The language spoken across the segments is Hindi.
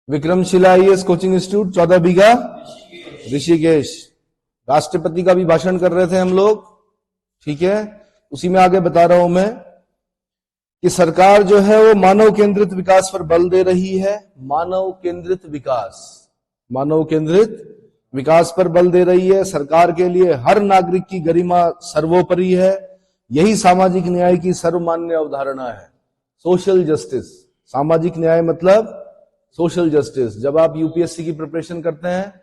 विक्रमशिला आईएएस कोचिंग इंस्टीट्यूट 14 बीघा ऋषिकेश। राष्ट्रपति का भी भाषण कर रहे थे हम लोग, ठीक है। उसी में आगे बता रहा हूं मैं कि सरकार जो है वो मानव केंद्रित विकास पर बल दे रही है। मानव केंद्रित विकास पर बल दे रही है। सरकार के लिए हर नागरिक की गरिमा सर्वोपरि है। यही सामाजिक न्याय की सर्वमान्य अवधारणा है। सोशल जस्टिस, सामाजिक न्याय मतलब सोशल जस्टिस। जब आप यूपीएससी की प्रिपरेशन करते हैं,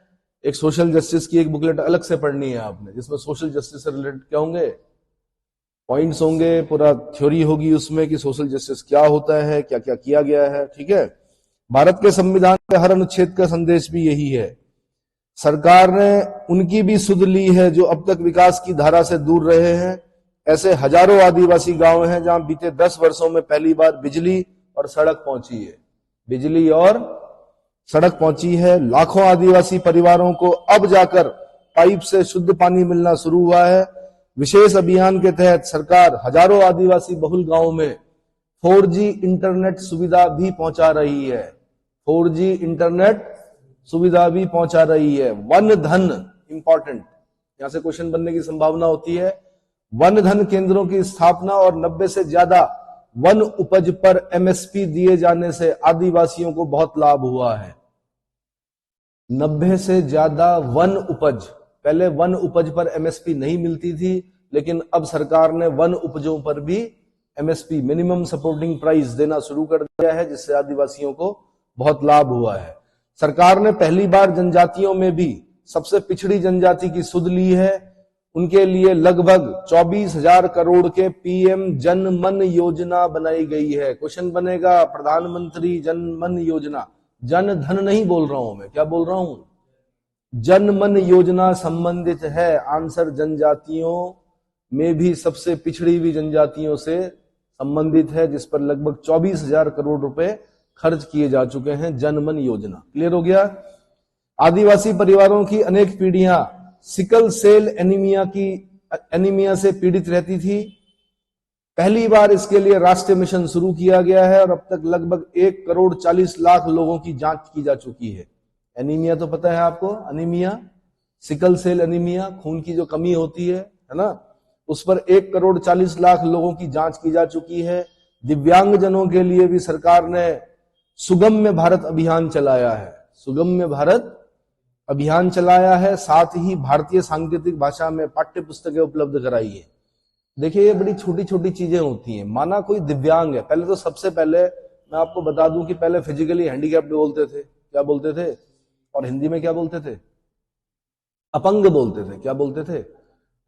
एक सोशल जस्टिस की एक बुकलेट अलग से पढ़नी है आपने, जिसमें सोशल जस्टिस से रिलेटेड क्या होंगे, पॉइंट्स होंगे, पूरा थ्योरी होगी उसमें कि सोशल जस्टिस क्या होता है, क्या क्या किया गया है, ठीक है। भारत के संविधान के हर अनुच्छेद का संदेश भी यही है। सरकार ने उनकी भी सुध ली है जो अब तक विकास की धारा से दूर रहे हैं। ऐसे हजारों आदिवासी गांव हैं जहां बीते 10 वर्षों में पहली बार बिजली और सड़क पहुंची है। बिजली और सड़क पहुंची है। लाखों आदिवासी परिवारों को अब जाकर पाइप से शुद्ध पानी मिलना शुरू हुआ है। विशेष अभियान के तहत सरकार हजारों आदिवासी बहुल गांवों में 4G इंटरनेट सुविधा भी पहुंचा रही है। 4G इंटरनेट सुविधा भी पहुंचा रही है। वन धन, इंपॉर्टेंट, यहां से क्वेश्चन बनने की संभावना होती है। वन धन केंद्रों की स्थापना और 90 से ज्यादा वन उपज पर एमएसपी दिए जाने से आदिवासियों को बहुत लाभ हुआ है। 90 से ज्यादा वन उपज, पहले वन उपज पर एमएसपी नहीं मिलती थी, लेकिन अब सरकार ने वन उपजों पर भी एमएसपी, मिनिमम सपोर्टिंग प्राइस, देना शुरू कर दिया है, जिससे आदिवासियों को बहुत लाभ हुआ है। सरकार ने पहली बार जनजातियों में भी सबसे पिछड़ी जनजाति की सुध ली है। उनके लिए लगभग 24,000 करोड़ के पीएम जन मन योजना बनाई गई है। क्वेश्चन बनेगा, प्रधानमंत्री जन मन योजना, जन धन नहीं बोल रहा हूं मैं, क्या बोल रहा हूं, जन मन योजना संबंधित है आंसर जनजातियों में भी सबसे पिछड़ी हुई जनजातियों से संबंधित है, जिस पर लगभग 24,000 करोड़ रुपए खर्च किए जा चुके हैं। जनमन योजना क्लियर हो गया। आदिवासी परिवारों की अनेक पीढ़ियां सिकल सेल एनीमिया से पीड़ित रहती थी। पहली बार इसके लिए राष्ट्रीय मिशन शुरू किया गया है और अब तक लगभग 1,40,00,000 लोगों की जांच की जा चुकी है। एनीमिया तो पता है आपको, अनीमिया, सिकल सेल एनीमिया, खून की जो कमी होती है ना, उस पर 1,40,00,000 लोगों की जांच की जा चुकी है। दिव्यांगजनों के लिए भी सरकार ने सुगम्य भारत अभियान चलाया है। सुगम्य भारत अभियान चलाया है। साथ ही भारतीय सांकेतिक भाषा में पाठ्य पुस्तकें उपलब्ध कराई है। देखिए, ये बड़ी छोटी छोटी चीजें होती हैं। माना कोई दिव्यांग है, पहले तो सबसे पहले मैं आपको बता दूं कि पहले फिजिकली हैंडीकैप्ड बोलते थे, क्या बोलते थे, और हिंदी में क्या बोलते थे, अपंग बोलते थे। क्या बोलते थे?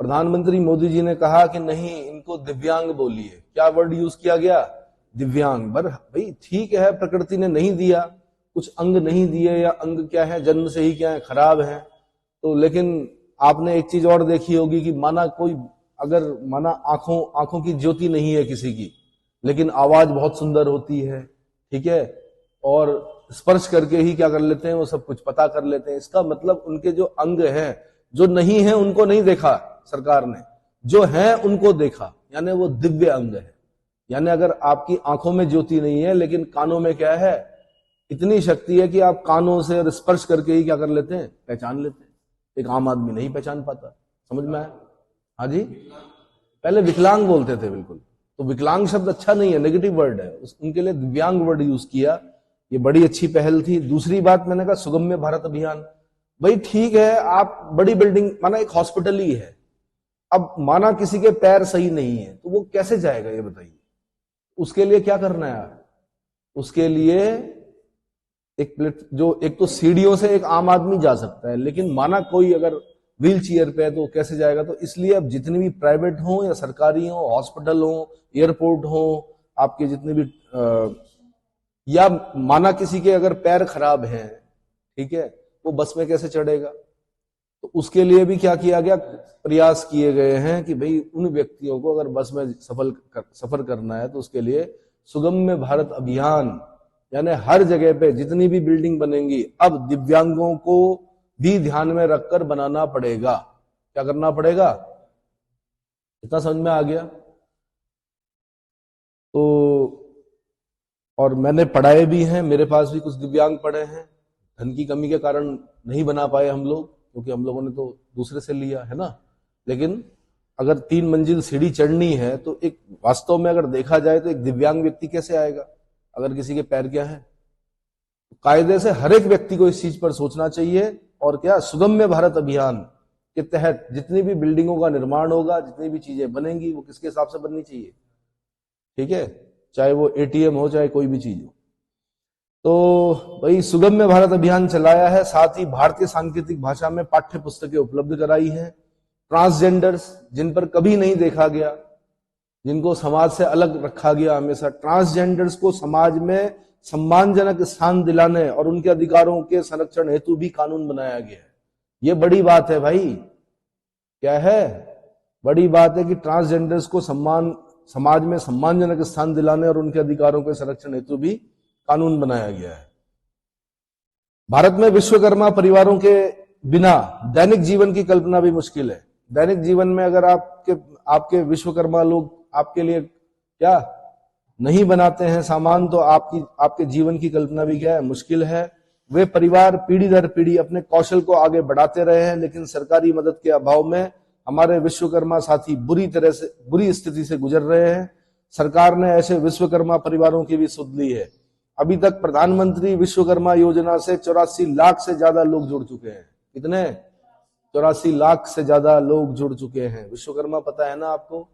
प्रधानमंत्री मोदी जी ने कहा कि नहीं, इनको दिव्यांग बोलिए। क्या वर्ड यूज किया गया? दिव्यांग। पर भाई ठीक है, प्रकृति ने नहीं दिया, कुछ अंग नहीं दिए, या अंग क्या है, जन्म से ही क्या है, खराब है, तो लेकिन आपने एक चीज और देखी होगी कि माना कोई, अगर माना आंखों की ज्योति नहीं है किसी की, लेकिन आवाज बहुत सुंदर होती है, ठीक है, और स्पर्श करके ही क्या कर लेते हैं, वो सब कुछ पता कर लेते हैं। इसका मतलब उनके जो अंग हैं, जो नहीं है उनको नहीं देखा सरकार ने, जो है उनको देखा, यानी वो दिव्य अंग है। यानी अगर आपकी आंखों में ज्योति नहीं है लेकिन कानों में क्या है, इतनी शक्ति है कि आप कानों से और स्पर्श करके ही क्या कर लेते हैं, पहचान लेते हैं। एक आम आदमी नहीं पहचान पाता। समझ में आया? हाँ जी, पहले विकलांग बोलते थे, बिल्कुल। तो विकलांग शब्द अच्छा नहीं है, नेगेटिव वर्ड है, उनके लिए दिव्यांग वर्ड यूज किया। ये बड़ी अच्छी पहल थी। दूसरी बात मैंने कहा सुगम्य भारत अभियान। भाई ठीक है, आप बड़ी बिल्डिंग, माना एक हॉस्पिटल ही है, अब माना किसी के पैर सही नहीं है तो वो कैसे जाएगा, ये बताइए। उसके लिए क्या करना है? उसके लिए एक तो सीढ़ियों से एक आम आदमी जा सकता है, लेकिन माना कोई अगर व्हील चेयर पे है तो कैसे जाएगा? तो इसलिए अब जितनी भी प्राइवेट हो या सरकारी हो, हॉस्पिटल हो, एयरपोर्ट हो, आपके जितने भी या माना किसी के अगर पैर खराब हैं, ठीक है, वो बस में कैसे चढ़ेगा? तो उसके लिए भी क्या किया गया, प्रयास किए गए हैं कि भाई उन व्यक्तियों को अगर बस में सफर करना है तो उसके लिए सुगम्य भारत अभियान, यानी हर जगह पे जितनी भी बिल्डिंग बनेंगी अब दिव्यांगों को भी ध्यान में रखकर बनाना पड़ेगा। क्या करना पड़ेगा? इतना समझ में आ गया? तो और मैंने पढ़ाए भी हैं, मेरे पास भी कुछ दिव्यांग पढ़े हैं। धन की कमी के कारण नहीं बना पाए हम लोग, क्योंकि हम लोगों ने तो दूसरे से लिया है ना। लेकिन अगर 3 मंजिल सीढ़ी चढ़नी है तो एक वास्तव में अगर देखा जाए तो एक दिव्यांग व्यक्ति कैसे आएगा अगर किसी के पैर क्या है। कायदे से हर एक व्यक्ति को इस चीज पर सोचना चाहिए। और क्या, सुगम्य भारत अभियान के तहत जितनी भी बिल्डिंगों का निर्माण होगा, जितनी भी चीजें बनेंगी, वो किसके हिसाब से बननी चाहिए, ठीक है, चाहे वो एटीएम हो चाहे कोई भी चीज हो। तो भाई सुगम्य भारत अभियान चलाया है, साथ ही भारतीय सांकेतिक भाषा में पाठ्य पुस्तकें उपलब्ध कराई है। ट्रांसजेंडर्स जिन पर कभी नहीं देखा गया, जिनको समाज से अलग रखा गया हमेशा, ट्रांसजेंडर्स को समाज में सम्मानजनक स्थान दिलाने और उनके अधिकारों के संरक्षण हेतु भी कानून बनाया गया है। ये बड़ी बात है भाई। क्या है, बड़ी बात है कि ट्रांसजेंडर्स को समाज में सम्मानजनक स्थान दिलाने और उनके अधिकारों के संरक्षण हेतु भी कानून बनाया गया है। भारत में विश्वकर्मा परिवारों के बिना दैनिक जीवन की कल्पना भी मुश्किल है। दैनिक जीवन में अगर आपके विश्वकर्मा लोग आपके लिए क्या नहीं बनाते हैं सामान, तो आपके जीवन की कल्पना भी क्या है, मुश्किल है। वे परिवार पीढ़ी दर पीढ़ी अपने कौशल को आगे बढ़ाते रहे हैं, लेकिन सरकारी मदद के अभाव में हमारे विश्वकर्मा साथी बुरी स्थिति से गुजर रहे हैं। सरकार ने ऐसे विश्वकर्मा परिवारों की भी सुध ली है। अभी तक प्रधानमंत्री विश्वकर्मा योजना से 84 लाख से ज्यादा लोग जुड़ चुके हैं। कितने? 84 लाख से ज्यादा लोग जुड़ चुके हैं। विश्वकर्मा पता है ना आपको?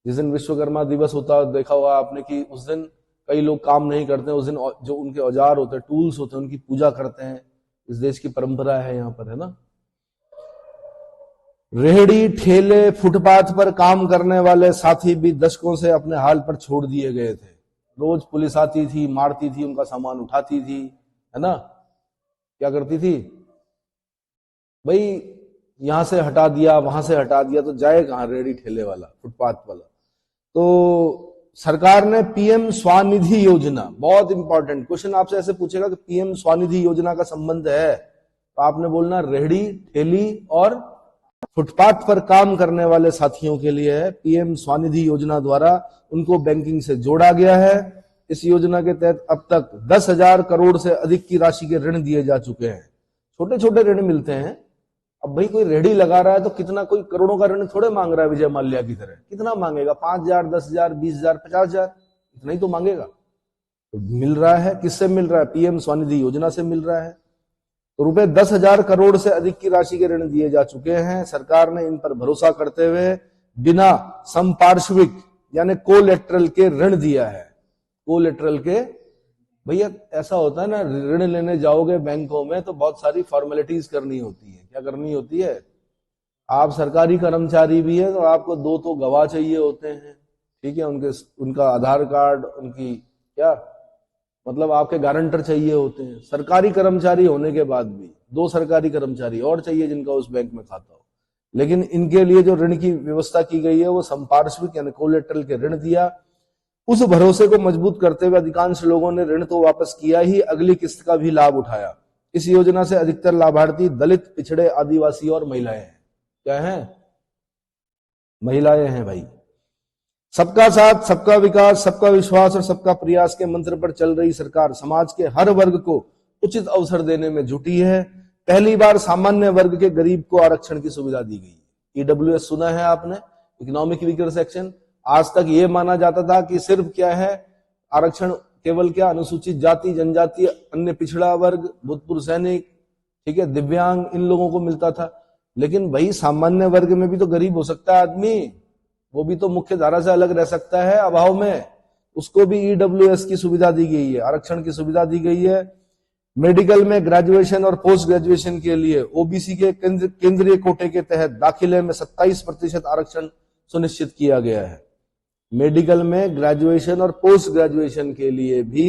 जिस दिन विश्वकर्मा दिवस होता देखा होगा आपने कि उस दिन कई लोग काम नहीं करते हैं। उस दिन जो उनके औजार होते हैं, टूल्स होते हैं, उनकी पूजा करते हैं। इस देश की परंपरा है यहाँ पर, है ना। रेहड़ी ठेले फुटपाथ पर काम करने वाले साथी भी दशकों से अपने हाल पर छोड़ दिए गए थे। रोज पुलिस आती थी, मारती थी, उनका सामान उठाती थी, है ना। क्या करती थी भाई, यहां से हटा दिया, वहां से हटा दिया, तो जाए कहां रेहड़ी ठेले वाला, फुटपाथ वाला। तो सरकार ने पीएम स्वानिधि योजना, बहुत इंपॉर्टेंट क्वेश्चन आपसे ऐसे पूछेगा कि पीएम स्वानिधि योजना का संबंध है, तो आपने बोलना रेहड़ी ठेली और फुटपाथ पर काम करने वाले साथियों के लिए है। पीएम स्वानिधि योजना द्वारा उनको बैंकिंग से जोड़ा गया है। इस योजना के तहत अब तक 10,000 करोड़ से अधिक की राशि के ऋण दिए जा चुके हैं। छोटे छोटे ऋण मिलते हैं। अब भाई कोई रेहड़ी लगा रहा है तो कितना, कोई करोड़ों का ऋण थोड़े मांग रहा है विजय माल्या की तरह। कितना मांगेगा? 5,000, 10,000, 20,000, 50,000, इतना ही तो मांगेगा। तो मिल रहा है, किससे मिल रहा है? पीएम स्वानिधि योजना से मिल रहा है। तो रुपए 10,000 करोड़ से अधिक की राशि के ऋण दिए जा चुके हैं। सरकार ने इन पर भरोसा करते हुए बिना संपार्श्विक यानी कोलेटरल के ऋण दिया है। कोलेटरल के, भैया ऐसा होता है ना, ऋण लेने जाओगे बैंकों में तो बहुत सारी फॉर्मेलिटीज करनी होती है। क्या करनी होती है? आप सरकारी कर्मचारी भी है तो आपको 2 तो गवाह चाहिए होते हैं, ठीक है, उनका आधार कार्ड, उनकी क्या मतलब आपके गारंटर चाहिए होते हैं। सरकारी कर्मचारी होने के बाद भी 2 सरकारी कर्मचारी और चाहिए जिनका उस बैंक में खाता हो। लेकिन इनके लिए जो ऋण की व्यवस्था की गई है वो संपार्श्विक यानी कोलेटरल के ऋण दिया। उस भरोसे को मजबूत करते हुए अधिकांश लोगों ने ऋण तो वापस किया ही, अगली किस्त का भी लाभ उठाया। इस योजना से अधिकतर लाभार्थी दलित, पिछड़े, आदिवासी और महिलाएं हैं। क्या हैं? महिलाएं हैं भाई। सबका साथ, सबका विकास, सबका विश्वास और सबका प्रयास के मंत्र पर चल रही सरकार समाज के हर वर्ग को उचित अवसर देने में जुटी है। पहली बार सामान्य वर्ग के गरीब को आरक्षण की सुविधा दी गई। ईडब्ल्यूएस सुना है आपने, इकोनॉमिक वीकर सेक्शन। आज तक ये माना जाता था कि सिर्फ क्या है आरक्षण, केवल क्या अनुसूचित जाति, जनजाति, अन्य पिछड़ा वर्ग, भूतपूर्व सैनिक, ठीक है, दिव्यांग, इन लोगों को मिलता था। लेकिन भाई सामान्य वर्ग में भी तो गरीब हो सकता है आदमी, वो भी तो मुख्य धारा से अलग रह सकता है अभाव में। उसको भी ईडब्ल्यूएस की सुविधा दी गई है, आरक्षण की सुविधा दी गई है। मेडिकल में ग्रेजुएशन और पोस्ट ग्रेजुएशन के लिए ओबीसी के केंद्रीय कोटे के तहत दाखिले में 27% आरक्षण सुनिश्चित किया गया है। मेडिकल में ग्रेजुएशन और पोस्ट ग्रेजुएशन के लिए भी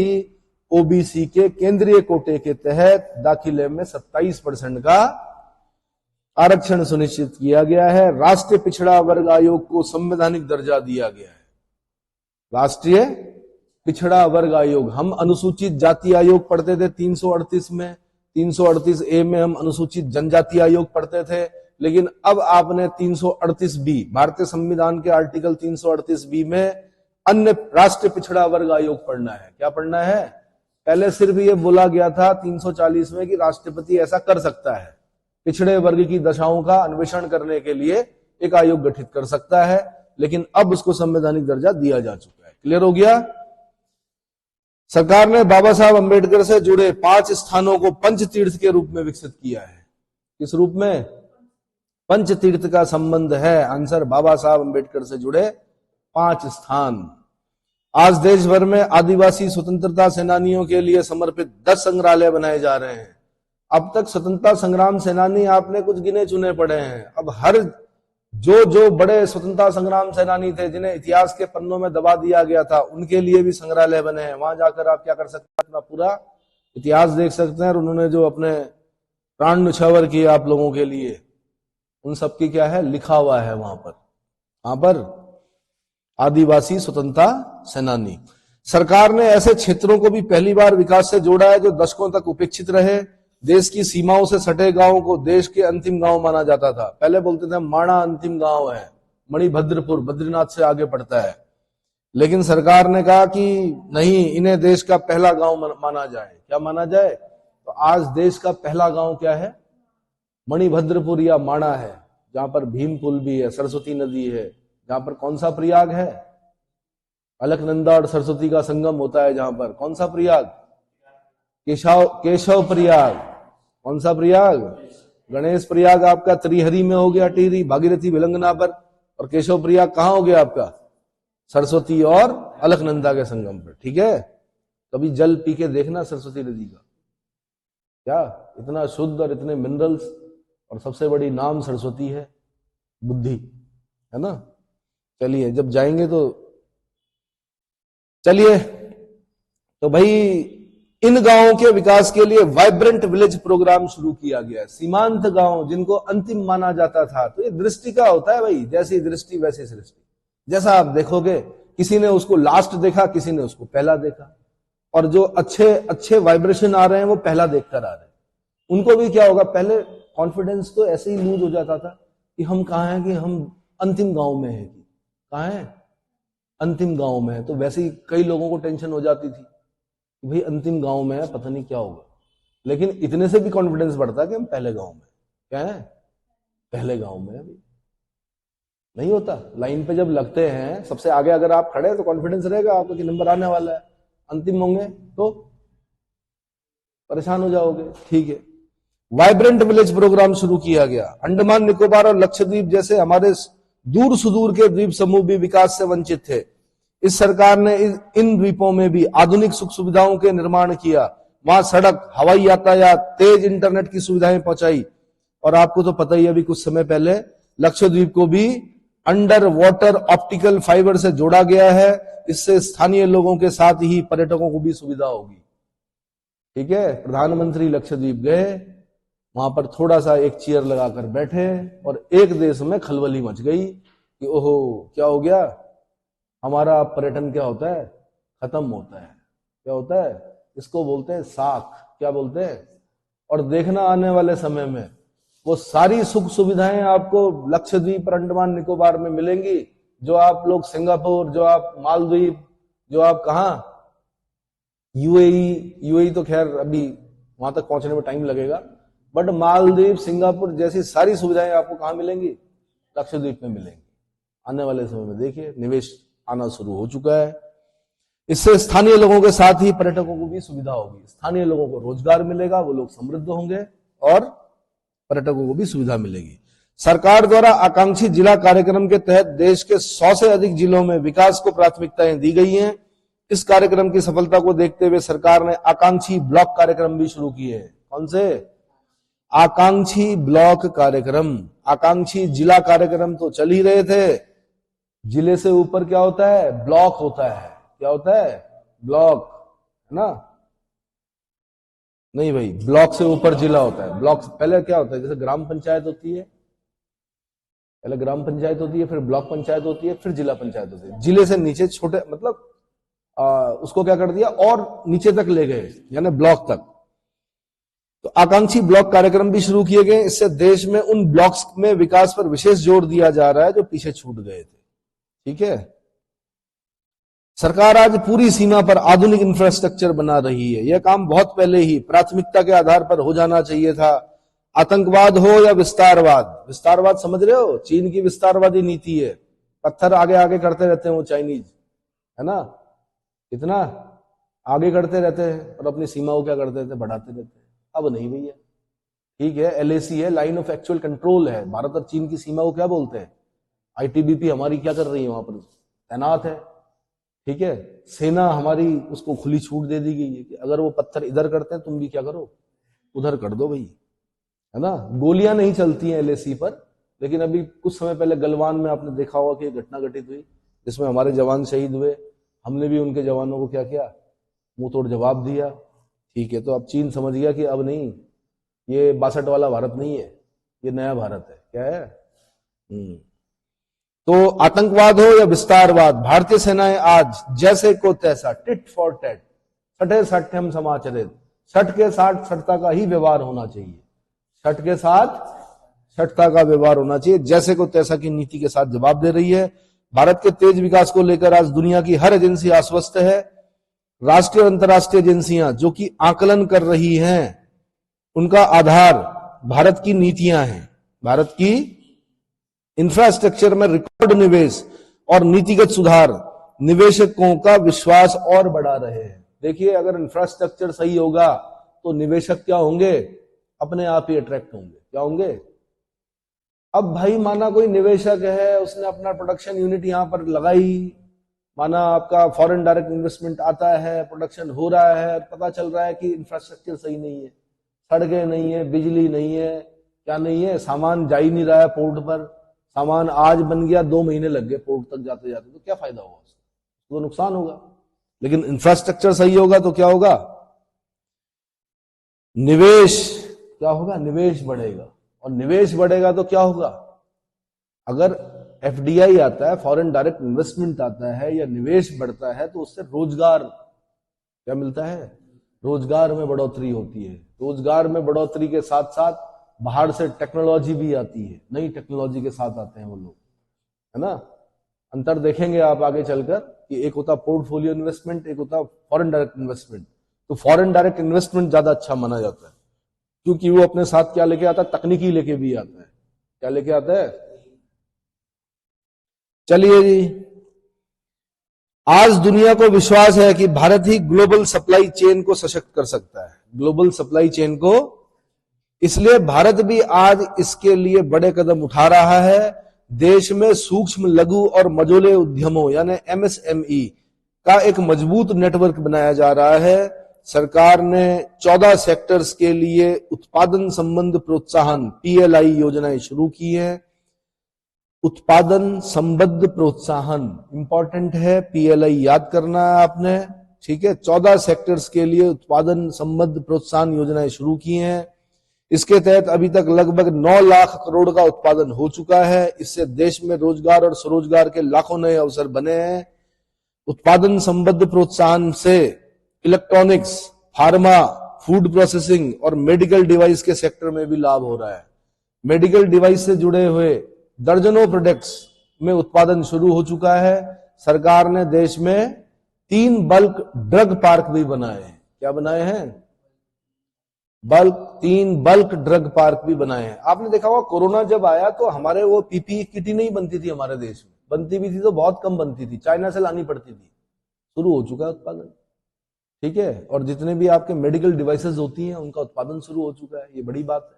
ओबीसी के केंद्रीय कोटे के तहत दाखिले में 27% का आरक्षण सुनिश्चित किया गया है। राष्ट्रीय पिछड़ा वर्ग आयोग को संवैधानिक दर्जा दिया गया है। राष्ट्रीय पिछड़ा वर्ग आयोग, हम अनुसूचित जाति आयोग पढ़ते थे 338 में, 338A में हम अनुसूचित जनजाति आयोग पढ़ते थे। लेकिन अब आपने 338B, भारतीय संविधान के आर्टिकल 338B में अन्य राष्ट्रीय पिछड़ा वर्ग आयोग पढ़ना है। क्या पढ़ना है? पहले सिर्फ ये बोला गया था 340 में कि राष्ट्रपति ऐसा कर सकता है, पिछड़े वर्ग की दशाओं का अन्वेषण करने के लिए एक आयोग गठित कर सकता है, लेकिन अब उसको संवैधानिक दर्जा दिया जा चुका है। क्लियर हो गया? सरकार ने बाबा साहब अंबेडकर से जुड़े 5 स्थानों को पंच तीर्थ के रूप में विकसित किया है। किस रूप में? पंच तीर्थ का संबंध है आंसर बाबा साहब अंबेडकर से जुड़े 5 स्थान। आज देश भर में आदिवासी स्वतंत्रता सेनानियों के लिए समर्पित 10 संग्रहालय बनाए जा रहे हैं। अब तक स्वतंत्रता संग्राम सेनानी आपने कुछ गिने चुने पड़े हैं, अब हर जो बड़े स्वतंत्रता संग्राम सेनानी थे जिन्हें इतिहास के पन्नों में दबा दिया गया था, उनके लिए भी संग्रहालय बने हैं। वहां जाकर आप क्या कर सकते हैं? अपना पूरा इतिहास देख सकते हैं, और उन्होंने जो अपने प्राण न्यौछावर किए आप लोगों के लिए, उन सबकी क्या है, लिखा हुआ है वहां पर आदिवासी स्वतंत्रता सेनानी। सरकार ने ऐसे क्षेत्रों को भी पहली बार विकास से जोड़ा है जो दशकों तक उपेक्षित रहे। देश की सीमाओं से सटे गांवों को देश के अंतिम गांव माना जाता था। पहले बोलते थे माणा अंतिम गांव है, मणिभद्रपुर बद्रीनाथ से आगे पड़ता है, लेकिन सरकार ने कहा कि नहीं, इन्हें देश का पहला गांव माना जाए। क्या माना जाए? तो आज देश का पहला गांव क्या है? मणिभद्रपुर या माणा है, जहां पर भीम पुल भी है, सरस्वती नदी है, जहां पर कौन सा प्रयाग है? अलकनंदा और सरस्वती का संगम होता है जहां पर। कौन सा प्रयाग? केशव प्रयाग। कौन सा प्रयाग? गणेश प्रयाग आपका त्रिहरी में हो गया, टिहरी भागीरथी विलंगना पर, और केशव प्रयाग कहां हो गया आपका? सरस्वती और अलकनंदा के संगम पर। ठीक है, कभी जल पी के देखना सरस्वती नदी का, क्या इतना शुद्ध और इतने मिनरल्स, और सबसे बड़ी नाम सरस्वती है, बुद्धि है ना। चलिए जब जाएंगे तो चलिए, तो भाई इन गांवों के विकास के लिए वाइब्रेंट विलेज प्रोग्राम शुरू किया गया। सीमांत गांव जिनको अंतिम माना जाता था, तो ये दृष्टि का होता है भाई, जैसी दृष्टि वैसी सृष्टि। जैसा आप देखोगे, किसी ने उसको लास्ट देखा, किसी ने उसको पहला देखा, और जो अच्छे वाइब्रेशन आ रहे हैं वो पहला देखकर आ रहे हैं। उनको भी क्या होगा, पहले कॉन्फिडेंस तो ऐसे ही लूज हो जाता था कि हम कहाँ हैं, कि हम अंतिम गांव में हैं। कहाँ है? अंतिम गांव में है। तो वैसे ही कई लोगों को टेंशन हो जाती थी कि भाई अंतिम गांव में है, पता नहीं क्या होगा, लेकिन इतने से भी कॉन्फिडेंस बढ़ता कि हम पहले गांव में। क्या है? पहले गांव में है। नहीं होता, लाइन पे जब लगते हैं सबसे आगे अगर आप खड़े हैं तो कॉन्फिडेंस रहेगा आपको कि नंबर आने वाला है। अंतिम होंगे तो परेशान हो जाओगे। ठीक है, वाइब्रेंट विलेज प्रोग्राम शुरू किया गया। अंडमान निकोबार और लक्षद्वीप जैसे हमारे दूर सुदूर के द्वीप समूह भी विकास से वंचित थे। इस सरकार ने इन द्वीपों में भी आधुनिक सुख सुविधाओं के निर्माण किया। वहां सड़क, हवाई यातायात, तेज इंटरनेट की सुविधाएं पहुंचाई। और आपको तो पता ही, अभी कुछ समय पहले लक्षद्वीप को भी अंडर वाटर ऑप्टिकल फाइबर से जोड़ा गया है। इससे स्थानीय लोगों के साथ ही पर्यटकों को भी सुविधा होगी। ठीक है, प्रधानमंत्री लक्षद्वीप गए, वहां पर थोड़ा सा एक चेयर लगाकर बैठे, और एक देश में खलबली मच गई कि ओहो क्या हो गया, हमारा पर्यटन क्या होता है, खत्म होता है। क्या होता है? इसको बोलते हैं साख। क्या बोलते हैं? और देखना आने वाले समय में वो सारी सुख सुविधाएं आपको लक्षद्वीप और अंडमान निकोबार में मिलेंगी, जो आप लोग सिंगापुर, जो आप मालदीव, जो आप कहां यूएई तो खैर अभी वहां तक पहुंचने में टाइम लगेगा, बट मालदीव, सिंगापुर जैसी सारी सुविधाएं आपको कहां मिलेंगी? लक्षद्वीप में मिलेंगी। आने वाले समय में देखिए निवेश आना शुरू हो चुका है। इससे स्थानीय लोगों के साथ ही पर्यटकों को भी सुविधा होगी। स्थानीय लोगों को रोजगार मिलेगा, वो लोग समृद्ध होंगे, और पर्यटकों को भी सुविधा मिलेगी। सरकार द्वारा आकांक्षी जिला कार्यक्रम के तहत देश के 100 से अधिक जिलों में विकास को प्राथमिकताएं दी गई हैं। इस कार्यक्रम की सफलता को देखते हुए सरकार ने आकांक्षी ब्लॉक कार्यक्रम भी शुरू किए हैं। कौन से? आकांक्षी ब्लॉक कार्यक्रम। आकांक्षी जिला कार्यक्रम तो चल ही रहे थे, जिले से ऊपर क्या होता है? ब्लॉक होता है। क्या होता है? ब्लॉक, है ना? नहीं भाई, ब्लॉक से ऊपर जिला होता है। ब्लॉक पहले क्या होता है, जैसे ग्राम पंचायत होती है, पहले ग्राम पंचायत होती है, फिर ब्लॉक पंचायत होती है, फिर जिला पंचायत होती है। जिले से नीचे छोटे, मतलब उसको क्या कर दिया और नीचे तक ले गए, यानी ब्लॉक तक। तो आकांक्षी ब्लॉक कार्यक्रम भी शुरू किए गए। इससे देश में उन ब्लॉक्स में विकास पर विशेष जोर दिया जा रहा है जो पीछे छूट गए थे। ठीक है, सरकार आज पूरी सीमा पर आधुनिक इंफ्रास्ट्रक्चर बना रही है। यह काम बहुत पहले ही प्राथमिकता के आधार पर हो जाना चाहिए था। आतंकवाद हो या विस्तारवाद, विस्तारवाद समझ रहे हो, चीन की विस्तारवादी नीति है, पत्थर आगे आगे करते रहते हैं वो चाइनीज, है ना, इतना आगे करते रहते हैं और अपनी सीमा को क्या करते थे, बढ़ाते रहते हैं। अब नहीं भैया, ठीक है, एलएसी है, लाइन ऑफ एक्चुअल कंट्रोल है। भारत और चीन की सीमा को क्या बोलते हैं, आईटीबीपी हमारी क्या कर रही है, वहां पर तैनात है, ठीक है। सेना हमारी, उसको खुली छूट दे दी गई है कि अगर वो पत्थर इधर करते हैं तुम भी क्या करो, उधर कर दो भाई, है ना। गोलियां नहीं चलती हैं एलएसी पर, लेकिन अभी कुछ समय पहले गलवान में आपने देखा होगा कि घटना घटित हुई जिसमें हमारे जवान शहीद हुए। हमने भी उनके जवानों को क्या किया, मुंह तोड़ जवाब दिया, ठीक है। तो अब चीन समझ गया कि अब नहीं, ये 62 वाला भारत नहीं है, ये नया भारत है। क्या है? तो आतंकवाद हो या विस्तारवाद, भारतीय सेनाएं आज जैसे को तैसा, टिट फॉर टैट, सठे सठ्यम समाचरित, सठ के साथ सठता का ही व्यवहार होना चाहिए, सठ के साथ सठता का व्यवहार होना चाहिए, जैसे को तैसा की नीति के साथ जवाब दे रही है। भारत के तेज विकास को लेकर आज दुनिया की हर एजेंसी आश्वस्त है। राष्ट्रीय और अंतर्राष्ट्रीय एजेंसियां जो कि आकलन कर रही हैं, उनका आधार भारत की नीतियां हैं। भारत की इंफ्रास्ट्रक्चर में रिकॉर्ड निवेश और नीतिगत सुधार निवेशकों का विश्वास और बढ़ा रहे हैं। देखिए, अगर इंफ्रास्ट्रक्चर सही होगा तो निवेशक क्या होंगे, अपने आप ही अट्रैक्ट होंगे। क्या होंगे? अब भाई माना कोई निवेशक है, उसने अपना प्रोडक्शन यूनिट यहां पर लगाई, माना आपका फॉरेन डायरेक्ट इन्वेस्टमेंट आता है, प्रोडक्शन हो रहा है, पता चल रहा है कि इंफ्रास्ट्रक्चर सही नहीं है, सड़कें नहीं है, बिजली नहीं है, क्या नहीं है, सामान जा ही नहीं रहा है पोर्ट पर, सामान आज बन गया 2 महीने लग गए पोर्ट तक जाते जाते, तो क्या फायदा होगा उसको, तो नुकसान होगा। लेकिन इंफ्रास्ट्रक्चर सही होगा तो क्या होगा, निवेश क्या होगा, निवेश बढ़ेगा, और निवेश बढ़ेगा तो क्या होगा, अगर एफडीआई आता है, फॉरेन डायरेक्ट इन्वेस्टमेंट आता है या निवेश बढ़ता है, तो उससे रोजगार क्या मिलता है, रोजगार में बढ़ोतरी होती है। रोजगार में बढ़ोतरी के साथ साथ बाहर से टेक्नोलॉजी भी आती है, नई टेक्नोलॉजी के साथ आते हैं वो लोग, है ना। अंतर देखेंगे आप आगे चलकर कि एक होता पोर्टफोलियो इन्वेस्टमेंट, एक होता फॉरेन डायरेक्ट इन्वेस्टमेंट। तो फॉरेन डायरेक्ट इन्वेस्टमेंट ज्यादा अच्छा माना जाता है, क्योंकि वो अपने साथ क्या लेके आता है, तकनीकी लेके भी आता है। क्या लेके आता है? चलिए जी, आज दुनिया को विश्वास है कि भारत ही ग्लोबल सप्लाई चेन को सशक्त कर सकता है, ग्लोबल सप्लाई चेन को। इसलिए भारत भी आज इसके लिए बड़े कदम उठा रहा है। देश में सूक्ष्म, लघु और मझोले उद्यमों यानी एमएसएमई का एक मजबूत नेटवर्क बनाया जा रहा है। सरकार ने 14 सेक्टर्स के लिए उत्पादन संबंध प्रोत्साहन पीएलआई योजनाएं शुरू की हैं। उत्पादन संबद्ध प्रोत्साहन इंपॉर्टेंट है, पीएलआई याद करना है आपने, ठीक है। 14 सेक्टर्स के लिए उत्पादन संबद्ध प्रोत्साहन योजनाएं शुरू की हैं। इसके तहत अभी तक लगभग 9 लाख करोड़ का उत्पादन हो चुका है। इससे देश में रोजगार और स्वरोजगार के लाखों नए अवसर बने हैं। उत्पादन संबद्ध प्रोत्साहन से इलेक्ट्रॉनिक्स, फार्मा, फूड प्रोसेसिंग और मेडिकल डिवाइस के सेक्टर में भी लाभ हो रहा है। मेडिकल डिवाइस से जुड़े हुए दर्जनों प्रोडक्ट्स में उत्पादन शुरू हो चुका है। सरकार ने देश में 3 बल्क ड्रग पार्क भी बनाए हैं। क्या बनाए हैं? 3 बल्क ड्रग पार्क भी बनाए हैं। आपने देखा होगा कोरोना जब आया तो हमारे वो पीपीई किट ही नहीं बनती थी हमारे देश में, बनती भी थी तो बहुत कम बनती थी, चाइना से लानी पड़ती थी। शुरू हो चुका है उत्पादन, ठीक है। और जितने भी आपके मेडिकल डिवाइसेस होती हैं उनका उत्पादन शुरू हो चुका है। ये बड़ी बात है,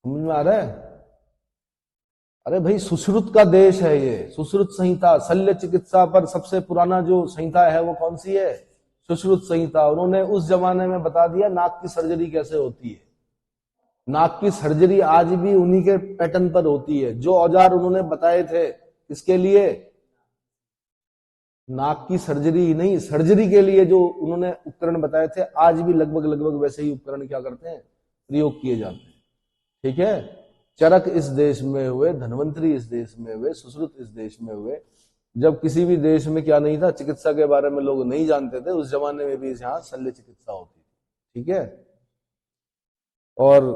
समझ में आ रहा है? अरे भाई, सुश्रुत का देश है ये। सुश्रुत संहिता, शल्य चिकित्सा पर सबसे पुराना जो संहिता है वो कौन सी है? सुश्रुत संहिता। उन्होंने उस जमाने में बता दिया नाक की सर्जरी कैसे होती है। नाक की सर्जरी आज भी उन्हीं के पैटर्न पर होती है। जो औजार उन्होंने बताए थे इसके लिए, नाक की सर्जरी नहीं, सर्जरी के लिए जो उन्होंने उपकरण बताए थे, आज भी लगभग लगभग वैसे ही उपकरण क्या करते हैं, प्रयोग किए जाते हैं, ठीक है। चरक इस देश में हुए, धन्वंतरी इस देश में हुए, सुश्रुत इस देश में हुए। जब किसी भी देश में क्या नहीं था, चिकित्सा के बारे में लोग नहीं जानते थे, उस जमाने में भी यहाँ शल्य चिकित्सा होती थी, ठीक है। और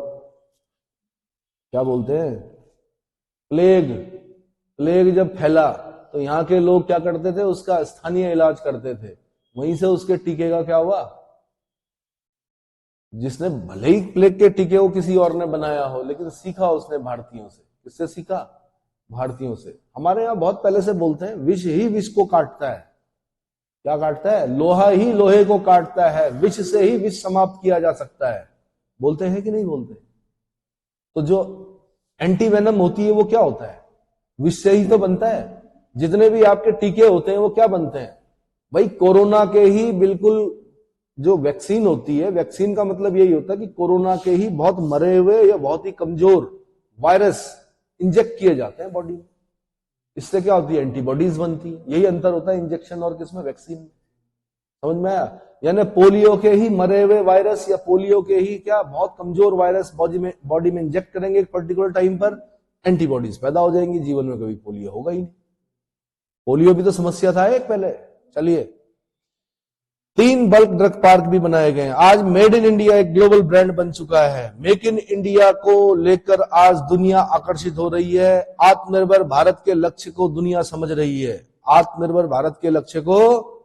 क्या बोलते हैं, प्लेग जब फैला तो यहाँ के लोग क्या करते थे, उसका स्थानीय इलाज करते थे। वहीं से उसके टीके का क्या हुआ, जिसने भले ही प्लेग के टीके को किसी और ने बनाया हो, लेकिन सीखा उसने भारतीयों से। किससे सीखा? भारतीयों से। हमारे यहाँ बहुत पहले से बोलते हैं, विष ही विष को काटता है। क्या काटता है? लोहा ही लोहे को काटता है, विष से ही विष समाप्त किया जा सकता है। बोलते हैं कि नहीं बोलते? तो जो एंटी वेनम होती है वो क्या होता है? विष से ही तो बनता है। जितने भी आपके टीके होते हैं वो क्या बनते हैं भाई? कोरोना के ही बिल्कुल जो वैक्सीन होती है, वैक्सीन का मतलब यही होता है कि कोरोना के ही बहुत मरे हुए या बहुत ही कमजोर वायरस इंजेक्ट किए जाते हैं बॉडी में। इससे क्या होती है? एंटीबॉडीज बनती है। यही अंतर होता है इंजेक्शन और किसमें? वैक्सीन में। समझ में आया? यानी पोलियो के ही मरे हुए वायरस या पोलियो के ही क्या बहुत कमजोर वायरस बॉडी में इंजेक्ट करेंगे एक पर्टिकुलर टाइम पर, एंटीबॉडीज पैदा हो जाएंगी। जीवन में कभी पोलियो होगा ही नहीं। पोलियो भी तो समस्या था एक पहले। चलिए, 3 बल्क ड्रग पार्क भी बनाए गए हैं। आज मेड इन इंडिया एक ग्लोबल ब्रांड बन चुका है। मेक इन इंडिया को लेकर आज दुनिया आकर्षित हो रही है। आत्मनिर्भर भारत के लक्ष्य को दुनिया समझ रही है। आत्मनिर्भर भारत के लक्ष्य को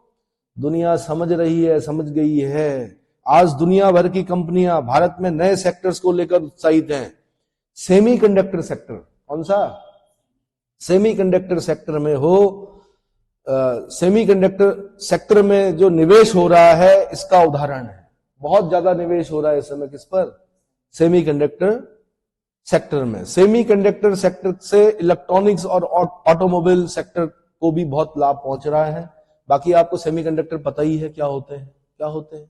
दुनिया समझ रही है, समझ गई है। आज दुनिया भर की कंपनियां भारत में नए सेक्टर्स को लेकर उत्साहित हैं। सेमीकंडक्टर सेक्टर, कौन सा? सेमीकंडक्टर सेक्टर में हो, सेमीकंडक्टर सेक्टर में जो निवेश हो रहा है इसका उदाहरण है। बहुत ज्यादा निवेश हो रहा है इस समय किस पर? सेमीकंडक्टर सेक्टर में। सेमीकंडक्टर सेक्टर से इलेक्ट्रॉनिक्स और ऑटोमोबाइल सेक्टर को भी बहुत लाभ पहुंच रहा है। बाकी आपको सेमीकंडक्टर पता ही है क्या होते हैं। क्या होते हैं?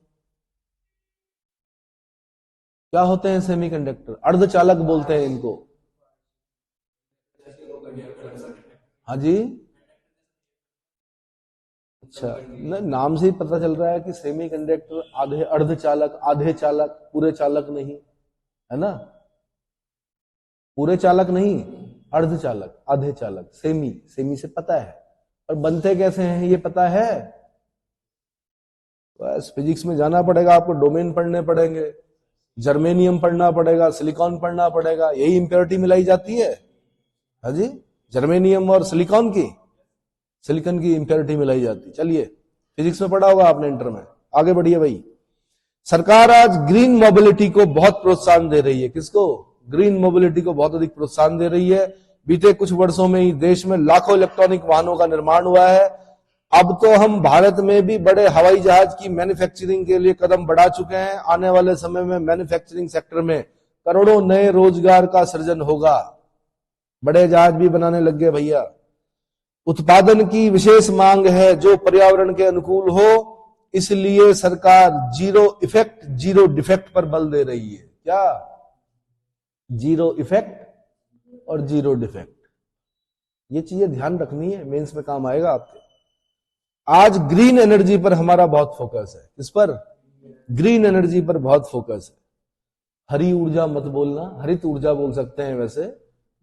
क्या होते हैं सेमीकंडक्टर? अर्धचालक बोलते हैं इनको। हाँ जी, अच्छा, नाम से ही पता चल रहा है कि सेमीकंडक्टर आधे अर्धचालक, आधे चालक, पूरे चालक नहीं, है ना? पूरे चालक नहीं, अर्धचालक, आधे चालक। सेमी, सेमी से पता है। और बनते कैसे हैं ये पता है? बस फिजिक्स में जाना पड़ेगा आपको, डोमेन पढ़ने पड़ेंगे, जर्मेनियम पढ़ना पड़ेगा, सिलिकॉन पढ़ना पड़ेगा। यही इंप्योरिटी मिलाई जाती है। हाँ जी, जर्मेनियम और सिलिकॉन की, सिलिकॉन की इंप्योरिटी मिलाई जाती। चलिए, फिजिक्स में पढ़ा होगा आपने इंटर में। आगे बढ़िए भाई। सरकार आज ग्रीन मोबिलिटी को बहुत प्रोत्साहन दे रही है। किसको? ग्रीन मोबिलिटी को बहुत अधिक प्रोत्साहन दे रही है। बीते कुछ वर्षों में ही देश में लाखों इलेक्ट्रॉनिक वाहनों का निर्माण हुआ है। अब तो हम भारत में भी बड़े हवाई जहाज की मैन्युफैक्चरिंग के लिए कदम बढ़ा चुके हैं। आने वाले समय में मैन्युफैक्चरिंग सेक्टर में करोड़ों नए रोजगार का सृजन होगा। बड़े जहाज भी बनाने लग गए भैया। उत्पादन की विशेष मांग है जो पर्यावरण के अनुकूल हो, इसलिए सरकार जीरो इफेक्ट जीरो डिफेक्ट पर बल दे रही है। क्या? जीरो इफेक्ट और जीरो डिफेक्ट। ये चीजें ध्यान रखनी है, मेंस में काम आएगा आपके। आज ग्रीन एनर्जी पर हमारा बहुत फोकस है। किस पर? ग्रीन एनर्जी पर बहुत फोकस है। हरी ऊर्जा मत बोलना, हरित ऊर्जा बोल सकते हैं वैसे,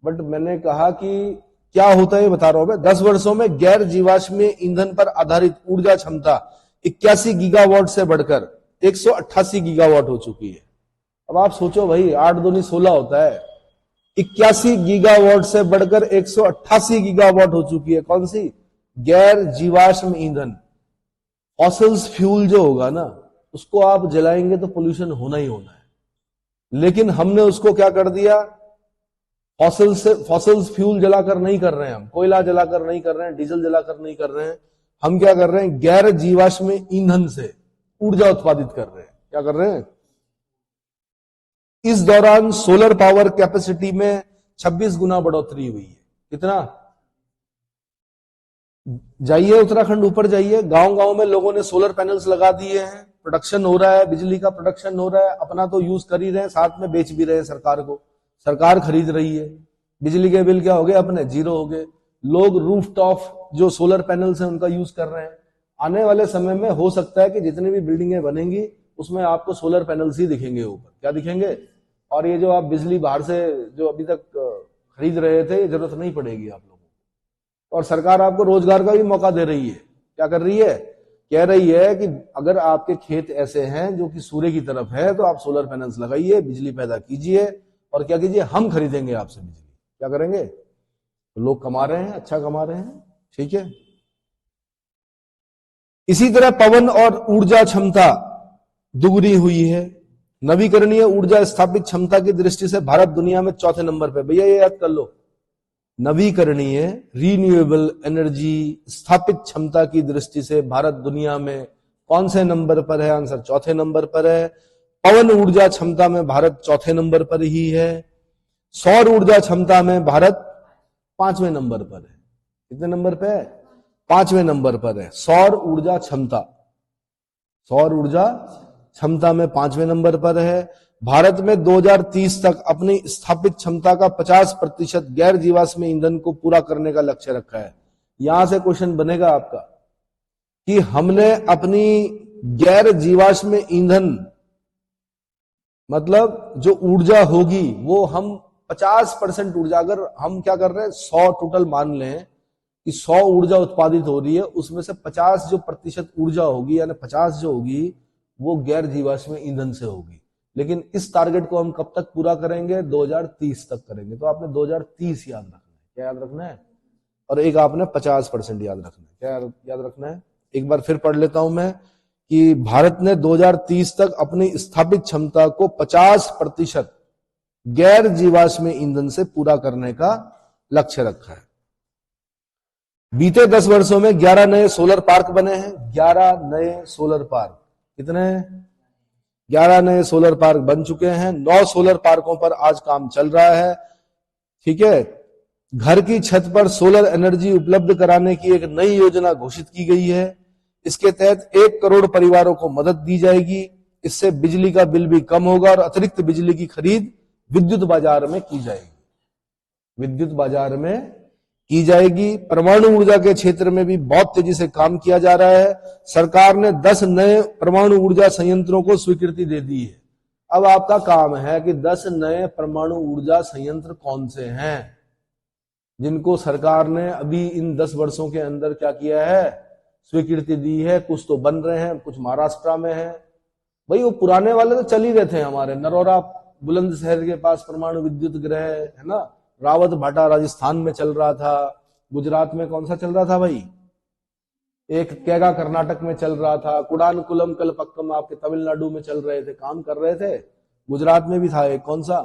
बट मैंने कहा कि क्या होता है बता रहा हूं मैं। 10 वर्षों में गैर जीवाश्मीय ईंधन पर आधारित ऊर्जा क्षमता 81 गीगावाट से बढ़कर 188 गीगावाट हो चुकी है। अब आप सोचो भाई, 8 दूनी 16 होता है। 81 गीगावाट से बढ़कर 188 गीगावाट हो चुकी है। कौन सी? गैर जीवाश्म ईंधन। फॉसिल्स फ्यूल जो होगा ना, उसको आप जलाएंगे तो पोल्यूशन होना ही होना है। लेकिन हमने उसको क्या कर दिया? फॉसिल्स फ्यूल जलाकर नहीं कर रहे हैं हम, कोयला जलाकर नहीं कर रहे हैं, डीजल जलाकर नहीं कर रहे हैं। हम क्या कर रहे हैं? गैर जीवाश्म ईंधन से ऊर्जा उत्पादित कर रहे हैं। क्या कर रहे हैं? इस दौरान सोलर पावर कैपेसिटी में 26 गुना बढ़ोतरी हुई है। कितना? जाइए उत्तराखंड, ऊपर जाइए, गांव गांव में लोगों ने सोलर पैनल्स लगा दिए हैं। प्रोडक्शन हो रहा है, बिजली का प्रोडक्शन हो रहा है। अपना तो यूज कर ही रहे हैं, साथ में बेच भी रहे हैं सरकार को। सरकार खरीद रही है। बिजली के बिल क्या हो गए? अपने जीरो हो गए। लोग रूफटॉप जो सोलर पैनल्स हैं उनका यूज कर रहे हैं। आने वाले समय में हो सकता है कि जितनी भी बिल्डिंगें बनेंगी उसमें आपको सोलर पैनल्स ही दिखेंगे ऊपर। क्या दिखेंगे? और ये जो आप बिजली बाहर से जो अभी तक खरीद रहे थे, ये जरूरत नहीं पड़ेगी आप लोगों को। और सरकार आपको रोजगार का भी मौका दे रही है। क्या कर रही है? कह रही है कि अगर आपके खेत ऐसे हैं जो कि सूर्य की तरफ है तो आप सोलर पैनल्स लगाइए, बिजली पैदा कीजिए और क्या कीजिए? हम खरीदेंगे आपसे बिजली। क्या करेंगे? तो लोग कमा रहे हैं, अच्छा कमा रहे हैं। ठीक है। इसी तरह पवन और ऊर्जा क्षमता दुगनी हुई है। नवीकरणीय ऊर्जा स्थापित क्षमता की दृष्टि से भारत दुनिया में चौथे नंबर पे। भैया ये याद कर लो, नवीकरणीय रीन्यूएबल एनर्जी स्थापित क्षमता की दृष्टि से भारत दुनिया में कौन से नंबर पर है? आंसर चौथे नंबर पर है। पवन ऊर्जा क्षमता में भारत चौथे नंबर पर ही है। सौर ऊर्जा क्षमता में भारत 5वें नंबर पर है। कितने नंबर पे है? 5वें नंबर पर है। सौर ऊर्जा क्षमता, सौर ऊर्जा क्षमता में 5वें नंबर पर है। भारत में 2030 तक अपनी स्थापित क्षमता का 50% गैर जीवाश्म ईंधन को पूरा करने का लक्ष्य रखा है। यहां से क्वेश्चन बनेगा आपका कि हमने अपनी गैर जीवाश्म ईंधन मतलब जो ऊर्जा होगी वो हम 50% ऊर्जा, अगर हम क्या कर रहे हैं 100 टोटल मान लें कि 100 ऊर्जा उत्पादित हो रही है, उसमें से 50 जो प्रतिशत ऊर्जा होगी यानी 50 जो होगी वो गैर जीवाश्म ईंधन से होगी। लेकिन इस टारगेट को हम कब तक पूरा करेंगे? 2030 तक करेंगे। तो आपने 2030 याद रखना है। क्या याद रखना है? और एक आपने 50% याद रखना है। क्या याद रखना है? एक बार फिर पढ़ लेता हूं मैं कि भारत ने 2030 तक अपनी स्थापित क्षमता को 50% गैर जीवाश्म ईंधन से पूरा करने का लक्ष्य रखा है। बीते 10 वर्षों में 11 नए सोलर पार्क बने हैं। 11 नए सोलर पार्क, कितने? 11 नए सोलर पार्क बन चुके हैं। 9 सोलर पार्कों पर आज काम चल रहा है। ठीक है। घर की छत पर सोलर एनर्जी उपलब्ध कराने की एक नई योजना घोषित की गई है। इसके तहत 1 करोड़ परिवारों को मदद दी जाएगी। इससे बिजली का बिल भी कम होगा और अतिरिक्त बिजली की खरीद विद्युत बाजार में की जाएगी। विद्युत बाजार में की जाएगी। परमाणु ऊर्जा के क्षेत्र में भी बहुत तेजी से काम किया जा रहा है। सरकार ने 10 नए परमाणु ऊर्जा संयंत्रों को स्वीकृति दे दी है। अब आपका काम है कि 10 नए परमाणु ऊर्जा संयंत्र कौन से हैं जिनको सरकार ने अभी इन 10 वर्षों के अंदर क्या किया है? स्वीकृति दी है। कुछ तो बन रहे हैं, कुछ महाराष्ट्र में है। भाई वो पुराने वाले तो चल ही रहे थे। हमारे नरोरा बुलंदशहर के पास परमाणु विद्युत गृह है ना, रावत भाटा राजस्थान में चल रहा था। गुजरात में कौन सा चल रहा था भाई? एक कैगा कर्नाटक में चल रहा था। कुडानकुलम कलपक्कम आपके तमिलनाडु में चल रहे थे, काम कर रहे थे। गुजरात में भी था एक, कौन सा?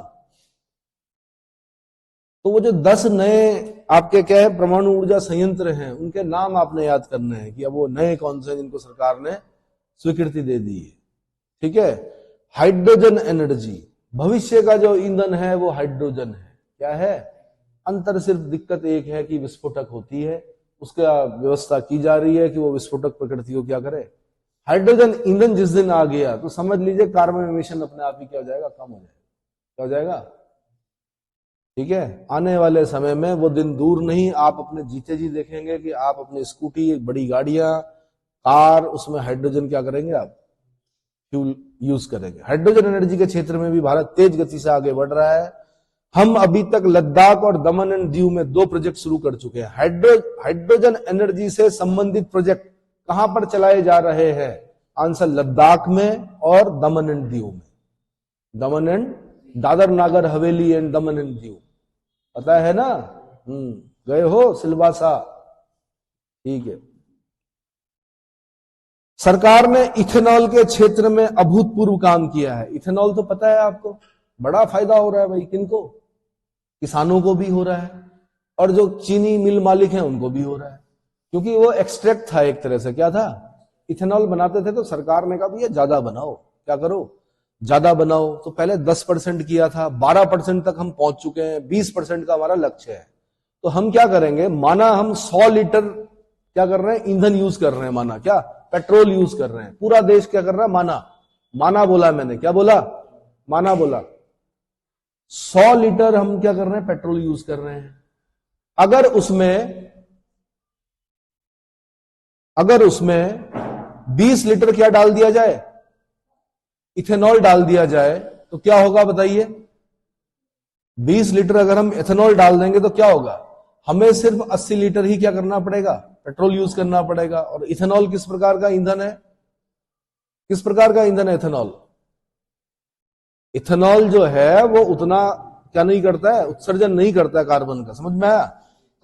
तो वो जो 10 नए आपके क्या है परमाणु ऊर्जा संयंत्र हैं, उनके नाम आपने याद करने हैं कि अब वो नए कौन से जिनको सरकार ने स्वीकृति दे दी है। ठीक है। हाइड्रोजन एनर्जी, भविष्य का जो ईंधन है वो हाइड्रोजन है। क्या है? अंतर सिर्फ दिक्कत एक है कि विस्फोटक होती है। उसका व्यवस्था की जा रही है कि वो विस्फोटक प्रकृति को क्या करे। हाइड्रोजन ईंधन जिस दिन आ गया तो समझ लीजिए कार्बन एमिशन अपने आप ही क्या हो जाएगा? कम हो जाएगा। क्या हो जाएगा? ठीक है। आने वाले समय में वो दिन दूर नहीं, आप अपने जीते जी देखेंगे कि आप अपनी स्कूटी, बड़ी गाड़ियां, कार, उसमें हाइड्रोजन क्या करेंगे? आप फ्यूल यूज करेंगे। हाइड्रोजन एनर्जी के क्षेत्र में भी भारत तेज गति से आगे बढ़ रहा है। हम अभी तक लद्दाख और दमन एंड दीव में 2 प्रोजेक्ट शुरू कर चुके हैं। हाइड्रोजन एनर्जी से संबंधित प्रोजेक्ट कहां पर चलाए जा रहे हैं? आंसर लद्दाख में और दमन एंड दीव में। दमन and Dadar Nagar Haveli and Daman and Diu, पता है ना? गए हो सिलवासा? ठीक है। सरकार ने इथेनॉल के क्षेत्र में अभूतपूर्व काम किया है। इथेनॉल तो पता है आपको, बड़ा फायदा हो रहा है भाई। किनको? किसानों को भी हो रहा है और जो चीनी मिल मालिक हैं उनको भी हो रहा है, क्योंकि वो एक्सट्रैक्ट था एक तरह से। क्या था? इथेनॉल बनाते थे तो सरकार ने कहा भैया ज्यादा बनाओ। क्या करो? ज्यादा बनाओ। तो पहले 10% किया था, 12% तक हम पहुंच चुके हैं। 20% का हमारा लक्ष्य है। तो हम क्या करेंगे? माना हम 100 लीटर क्या कर रहे हैं? ईंधन यूज कर रहे हैं। माना क्या? पेट्रोल यूज कर रहे हैं। पूरा देश क्या कर रहा है? माना बोला मैंने। क्या बोला? माना बोला। 100 लीटर हम क्या कर रहे हैं? पेट्रोल यूज कर रहे हैं। अगर उसमें 20 लीटर क्या डाल दिया जाए? इथेनॉल डाल दिया जाए तो क्या होगा बताइए? 20 लीटर अगर हम इथेनॉल डाल देंगे तो क्या होगा? हमें सिर्फ 80 लीटर ही क्या करना पड़ेगा? पेट्रोल यूज करना पड़ेगा। और इथेनॉल किस प्रकार का ईंधन है? किस प्रकार का ईंधन है इथेनॉल? इथेनॉल जो है वो उतना क्या नहीं करता है? उत्सर्जन नहीं करता है कार्बन का। समझ में आया?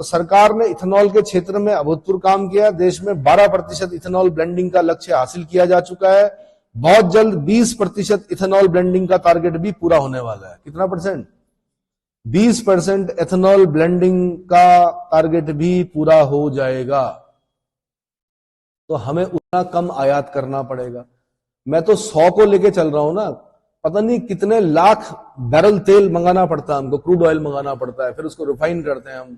तो सरकार ने इथेनॉल के क्षेत्र में अभूतपूर्व काम किया। देश में 12% इथेनॉल ब्लेंडिंग का लक्ष्य हासिल किया जा चुका है। बहुत जल्द 20% इथेनॉल ब्लेंडिंग का टारगेट भी पूरा होने वाला है। कितना परसेंट? 20% इथेनॉल ब्लेंडिंग का टारगेट भी पूरा हो जाएगा। तो हमें उतना कम आयात करना पड़ेगा। मैं तो 100 को लेके चल रहा हूं ना, पता नहीं कितने लाख बैरल तेल मंगाना पड़ता है हमको, क्रूड ऑयल मंगाना पड़ता है, फिर उसको रिफाइन करते हैं हम,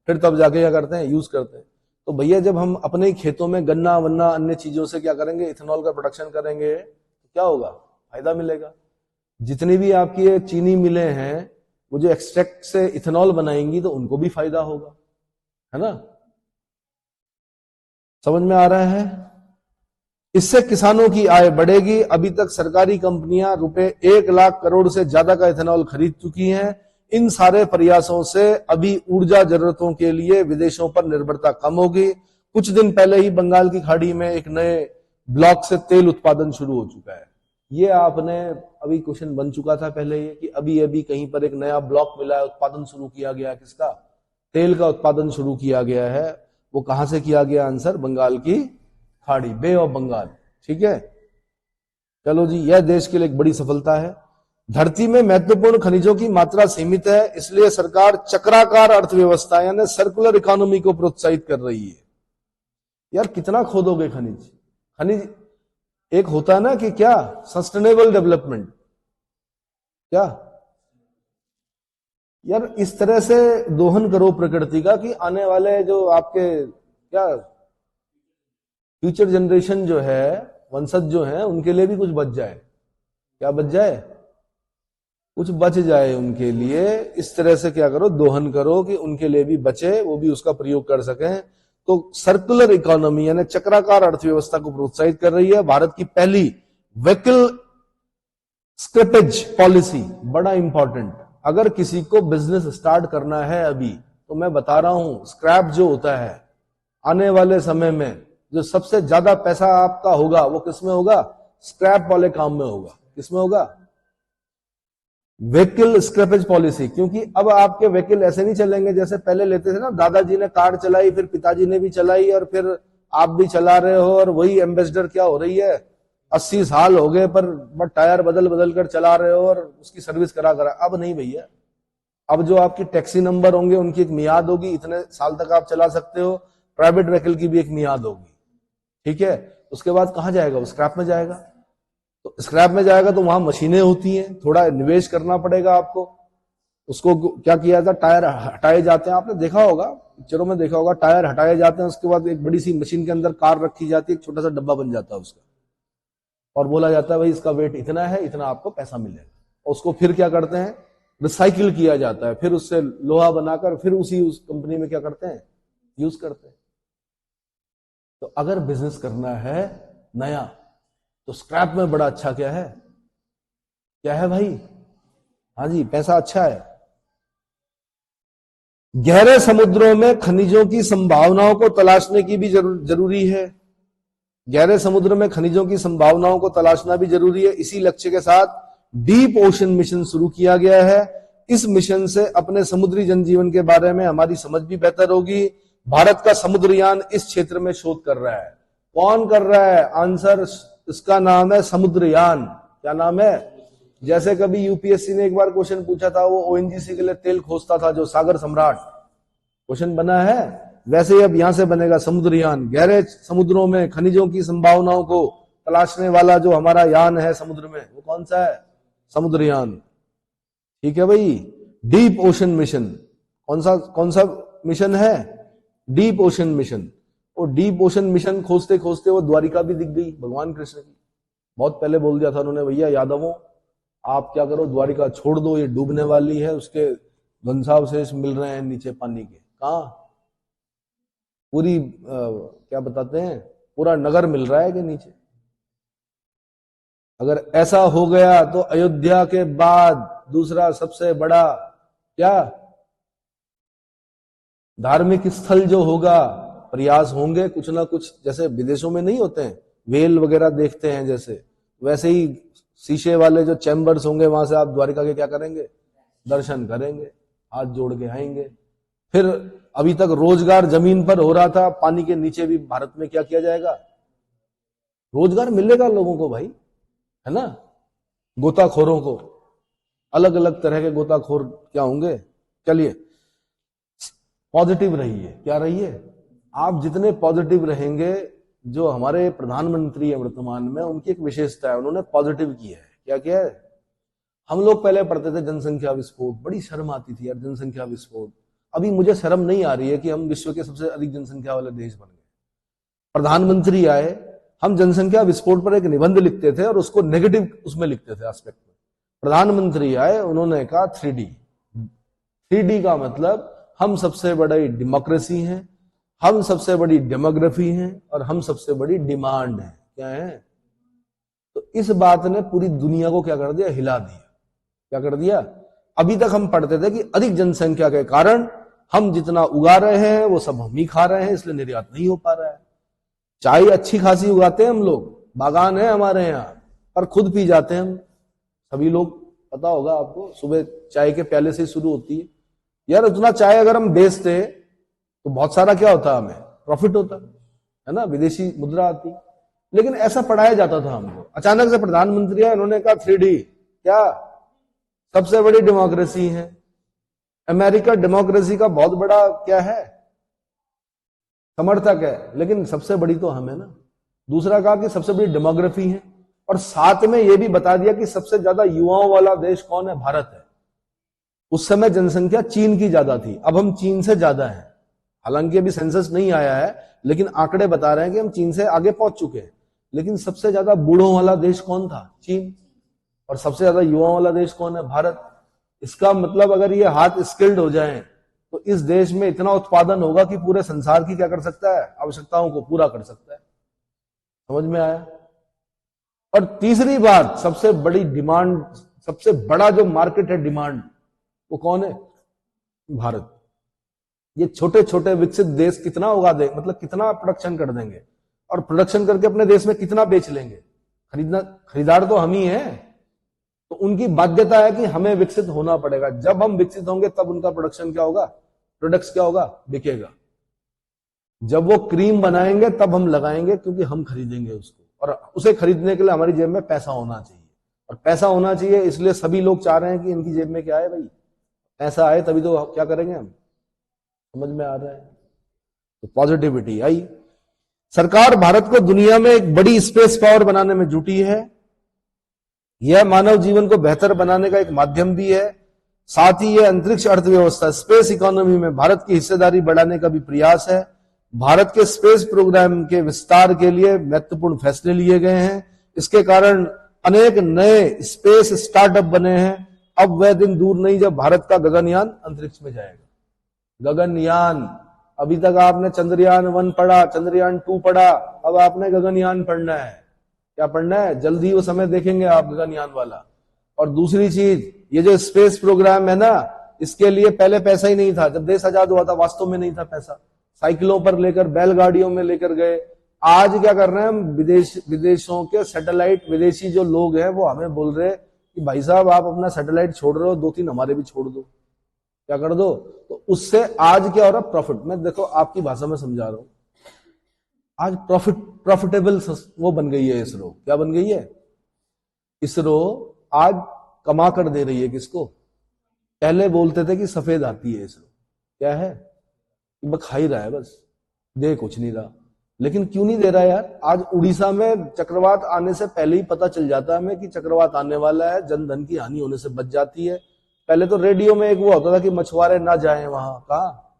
फिर तब जाके क्या करते हैं, यूज करते हैं। तो भैया जब हम अपने खेतों में गन्ना वन्ना अन्य चीजों से क्या करेंगे, इथेनॉल का प्रोडक्शन करेंगे, तो क्या होगा, फायदा मिलेगा। जितनी भी आपकी ये चीनी मिलें हैं वो जो एक्सट्रैक्ट से इथेनॉल बनाएंगी तो उनको भी फायदा होगा, है ना। समझ में आ रहा है? इससे किसानों की आय बढ़ेगी। अभी तक सरकारी कंपनियां रुपए 1 लाख करोड़ से ज्यादा का इथेनॉल खरीद चुकी हैं। इन सारे प्रयासों से अभी ऊर्जा जरूरतों के लिए विदेशों पर निर्भरता कम होगी। कुछ दिन पहले ही बंगाल की खाड़ी में एक नए ब्लॉक से तेल उत्पादन शुरू हो चुका है। ये आपने अभी क्वेश्चन बन चुका था पहले ये कि अभी कहीं पर एक नया ब्लॉक मिला है, उत्पादन शुरू किया गया है। किसका? तेल का उत्पादन शुरू किया गया है। वो कहां से किया गया? आंसर बंगाल की खाड़ी, बे ऑफ बंगाल। ठीक है, चलो जी, यह देश के लिए एक बड़ी सफलता है। धरती में महत्वपूर्ण खनिजों की मात्रा सीमित है, इसलिए सरकार चक्राकार अर्थव्यवस्था यानी सर्कुलर इकोनॉमी को प्रोत्साहित कर रही है। यार कितना खोदोगे खनिज? खनिज एक होता है ना कि क्या, सस्टेनेबल डेवलपमेंट, क्या यार इस तरह से दोहन करो प्रकृति का कि आने वाले जो आपके क्या फ्यूचर जनरेशन जो है, वंशज जो है, उनके लिए भी कुछ बच जाए। क्या बच जाए? कुछ बच जाए उनके लिए। इस तरह से क्या करो, दोहन करो कि उनके लिए भी बचे, वो भी उसका प्रयोग कर सकें। तो सर्कुलर इकोनॉमी यानी चक्राकार अर्थव्यवस्था को प्रोत्साहित कर रही है। भारत की पहली व्हीकल स्क्रैपेज पॉलिसी, बड़ा इंपॉर्टेंट। अगर किसी को बिजनेस स्टार्ट करना है अभी, तो मैं बता रहा हूं, स्क्रैप जो होता है आने वाले समय में जो सबसे ज्यादा पैसा आपका होगा वो किसमें होगा? स्क्रैप वाले काम में होगा। किसमें होगा? Vehicle scrappage policy. क्योंकि अब आपके व्हीकल ऐसे नहीं चलेंगे जैसे पहले लेते थे ना, दादाजी ने कार चलाई, फिर पिताजी ने भी चलाई, और फिर आप भी चला रहे हो, और वही एम्बेसडर क्या हो रही है, 80 साल हो गए पर टायर बदल बदल कर चला रहे हो और उसकी सर्विस करा। अब नहीं भैया, अब जो आपकी टैक्सी नंबर होंगे उनकी एक मियाद होगी, इतने साल तक आप चला सकते हो। प्राइवेट व्हीकल की भी एक मियाद होगी, ठीक है। उसके बाद कहां जाएगा? वो स्क्रैप में जाएगा। तो स्क्रैप में जाएगा तो वहां मशीनें होती हैं, थोड़ा निवेश करना पड़ेगा आपको। उसको क्या किया जाता है, टायर हटाए जाते हैं, आपने देखा होगा, पिक्चरों में देखा होगा, टायर हटाए जाते हैं, उसके बाद एक बड़ी सी मशीन के अंदर कार रखी जाती है, एक छोटा सा डब्बा बन जाता है उसका, और बोला जाता है भाई इसका वेट इतना है, इतना आपको पैसा मिलेगा। और उसको फिर क्या करते हैं, रिसाइकिल किया जाता है, फिर उससे लोहा बनाकर फिर उस कंपनी में क्या करते हैं, यूज करते हैं। तो अगर बिजनेस करना है नया, तो स्क्रैप में बड़ा अच्छा क्या है, क्या है भाई? हाँ जी, पैसा अच्छा है। गहरे समुद्रों में खनिजों की संभावनाओं को तलाशने की भी जरूरी है। गहरे समुद्र में खनिजों की संभावनाओं को तलाशना भी जरूरी है। इसी लक्ष्य के साथ डीप ओशन मिशन शुरू किया गया है। इस मिशन से अपने समुद्री जनजीवन के बारे में हमारी समझ भी बेहतर होगी। भारत का समुद्रयान इस क्षेत्र में शोध कर रहा है। कौन कर रहा है? आंसर इसका नाम है समुद्रयान। क्या नाम है? जैसे कभी यूपीएससी ने एक बार क्वेश्चन पूछा था, वो ओएनजीसी के लिए तेल खोजता था, जो सागर सम्राट क्वेश्चन बना है, वैसे ही अब यहां से बनेगा समुद्रयान। गहरे समुद्रों में खनिजों की संभावनाओं को तलाशने वाला जो हमारा यान है समुद्र में, वो कौन सा है? समुद्रयान। ठीक है भाई। डीप ओशन मिशन, कौन सा मिशन है? Deep ocean mission. और डीप ओशन मिशन खोजते खोजते वो द्वारिका भी दिख गई भगवान कृष्ण की। बहुत पहले बोल दिया था उन्होंने, भैया यादवों आप क्या करो, द्वारिका छोड़ दो, ये डूबने वाली है। उसके ध्वंसावशेष मिल रहे हैं नीचे पानी के। कहां? पूरी क्या बताते हैं, पूरा नगर मिल रहा है कि नीचे। अगर ऐसा हो गया तो अयोध्या के बाद दूसरा सबसे बड़ा क्या धार्मिक स्थल जो होगा, प्रयास होंगे कुछ ना कुछ। जैसे विदेशों में नहीं होते हैं, वेल वगैरह देखते हैं, जैसे वैसे ही शीशे वाले जो चैम्बर्स होंगे, वहां से आप द्वारिका के क्या करेंगे, दर्शन करेंगे, हाथ जोड़ के आएंगे। फिर अभी तक रोजगार जमीन पर हो रहा था, पानी के नीचे भी भारत में क्या किया जाएगा? रोजगार मिलेगा लोगों को भाई, है ना। गोताखोरों को, अलग अलग तरह के गोताखोर क्या होंगे। चलिए, पॉजिटिव रहिए। क्या रहिए? आप जितने पॉजिटिव रहेंगे, जो हमारे प्रधानमंत्री है वर्तमान में, उनकी एक विशेषता है, उन्होंने पॉजिटिव किया है। क्या किया है? हम लोग पहले पढ़ते थे जनसंख्या विस्फोट, बड़ी शर्म आती थी यार, जनसंख्या विस्फोट। अभी मुझे शर्म नहीं आ रही है कि हम विश्व के सबसे अधिक जनसंख्या वाले देश बन गए। प्रधानमंत्री आए, हम जनसंख्या विस्फोट पर एक निबंध लिखते थे और उसको नेगेटिव उसमें लिखते थे एस्पेक्ट में। प्रधानमंत्री आए, उन्होंने कहा 3D। 3D का मतलब हम सबसे बड़ी डेमोक्रेसी हैं, हम सबसे बड़ी डेमोग्राफी हैं और हम सबसे बड़ी डिमांड है। क्या है? तो इस बात ने पूरी दुनिया को क्या कर दिया? हिला दिया। क्या कर दिया? अभी तक हम पढ़ते थे कि अधिक जनसंख्या के कारण हम जितना उगा रहे हैं वो सब हम ही खा रहे हैं, इसलिए निर्यात नहीं हो पा रहा है। चाय अच्छी खासी उगाते हैं हम लोग, बागान है हमारे यहाँ, पर खुद पी जाते हैं हम सभी लोग। पता होगा आपको, सुबह चाय के प्याले से ही शुरू होती है। यार उतना चाय अगर हम बेचते तो बहुत सारा क्या होता, हमें प्रॉफिट होता, है ना, विदेशी मुद्रा आती। लेकिन ऐसा पढ़ाया जाता था हमको। अचानक से प्रधानमंत्री है, उन्होंने कहा 3D क्या सबसे बड़ी डेमोक्रेसी है। अमेरिका डेमोक्रेसी का बहुत बड़ा क्या है, समर्थक है, लेकिन सबसे बड़ी तो हम है ना। दूसरा कहा कि सबसे बड़ी डेमोग्राफी है, और साथ में यह भी बता दिया कि सबसे ज्यादा युवाओं वाला देश कौन है? भारत है। उस समय जनसंख्या चीन की ज्यादा थी, अब हम चीन से ज्यादा है। हालांकि अभी सेंसस नहीं आया है, लेकिन आंकड़े बता रहे हैं कि हम चीन से आगे पहुंच चुके हैं। लेकिन सबसे ज्यादा बूढ़ों वाला देश कौन था? चीन। और सबसे ज्यादा युवाओं वाला देश कौन है? भारत। इसका मतलब अगर ये हाथ स्किल्ड हो जाएं तो इस देश में इतना उत्पादन होगा कि पूरे संसार की क्या कर सकता है? आवश्यकताओं को पूरा कर सकता है। समझ में आया? और तीसरी बात, सबसे बड़ी डिमांड, सबसे बड़ा जो मार्केट है डिमांड, वो कौन है? भारत। ये छोटे छोटे विकसित देश कितना उगा दे, मतलब कितना प्रोडक्शन कर देंगे, और प्रोडक्शन करके अपने देश में कितना बेच लेंगे? खरीदार तो हम ही हैं। तो उनकी बाध्यता है कि हमें विकसित होना पड़ेगा। जब हम विकसित होंगे तब उनका प्रोडक्शन क्या होगा? प्रोडक्ट्स क्या होगा? बिकेगा। जब वो क्रीम बनाएंगे तब हम लगाएंगे, क्योंकि हम खरीदेंगे उसको, और उसे खरीदने के लिए हमारी जेब में पैसा होना चाहिए। और पैसा होना चाहिए इसलिए सभी लोग चाह रहे हैं कि इनकी जेब में क्या है भाई? पैसा आए, तभी तो क्या करेंगे हम। समझ में आ रहा है? तो पॉजिटिविटी आई। सरकार भारत को दुनिया में एक बड़ी स्पेस पावर बनाने में जुटी है। यह मानव जीवन को बेहतर बनाने का एक माध्यम भी है। साथ ही यह अंतरिक्ष अर्थव्यवस्था, स्पेस इकोनॉमी में भारत की हिस्सेदारी बढ़ाने का भी प्रयास है। भारत के स्पेस प्रोग्राम के विस्तार के लिए महत्वपूर्ण फैसले लिए गए हैं। इसके कारण अनेक नए स्पेस स्टार्टअप बने हैं। अब वह दिन दूर नहीं जब भारत का गगनयान अंतरिक्ष में जाएगा। गगनयान, अभी तक आपने चंद्रयान 1 पढ़ा, चंद्रयान 2 पढ़ा, अब आपने गगनयान पढ़ना है। क्या पढ़ना है? जल्दी वो समय देखेंगे आप, गगनयान वाला। और दूसरी चीज, ये जो स्पेस प्रोग्राम है ना, इसके लिए पहले पैसा ही नहीं था। जब देश आजाद हुआ था वास्तव में नहीं था पैसा। साइकिलों पर लेकर, बैलगाड़ियों में लेकर गए। आज क्या कर रहे हैं हम? विदेशों के सैटेलाइट, विदेशी जो लोग हैं वो हमें बोल रहे हैं कि भाई साहब आप अपना सैटेलाइट छोड़ रहे हो, 2-3 हमारे भी छोड़ दो। क्या कर दो? तो उससे आज क्या हो रहा है? प्रॉफिट। मैं देखो आपकी भाषा में समझा रहा हूं। आज प्रॉफिटेबल वो बन गई है इसरो। क्या बन गई है? इसरो आज कमा कर दे रही है किसको? पहले बोलते थे कि सफेद आती है इसरो, क्या है? खा ही रहा है बस, दे कुछ नहीं रहा। लेकिन क्यों नहीं दे रहा यार? आज उड़ीसा में चक्रवात आने से पहले ही पता चल जाता है हमें कि चक्रवात आने वाला है, जनधन की हानि होने से बच जाती है। पहले तो रेडियो में एक वो होता था कि मछुआरे ना जाएं वहां का।